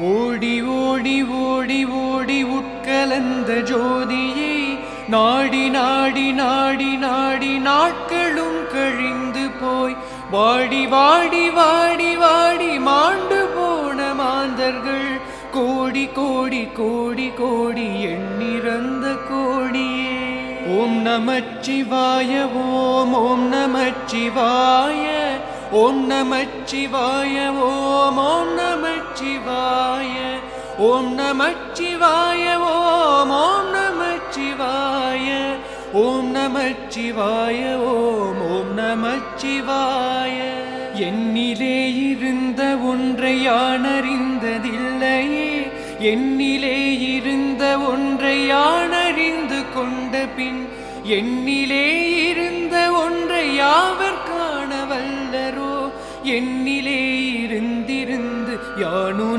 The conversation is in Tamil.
ஓடி ஓடி ஓடி ஓடி உட்கலந்த ஜோதியை நாடி நாடி நாடி நாடி நாட்களும் கழிந்து போய் வாடி வாடி வாடி வாடி மாண்டு போன மாந்தர்கள் கோடி கோடி கோடி கோடி எண்ணிறந்த கோடியே. ஓம் நமச்சிவாய ஓம் ஓம் நமச்சிவாய ஓம் நமச்சிவாய ஓம் ஓம் நமச்சிவாய ஓம் நமச்சிவாய ஓம் ஓம் நமச்சிவாய ஓம் நமச்சிவாய ஓம் ஓம் நமச்சிவாய. என்னிலே இருந்த ஒன்றை யான் அறிந்ததில்லையே, என்னிலே இருந்த ஒன்றை யான் அறிந்து கொண்ட பின் என்னிலே இருந்த ஒன்றை யாவர் காண வல்லரோ. என்னிலே இருந்திருந்து யானு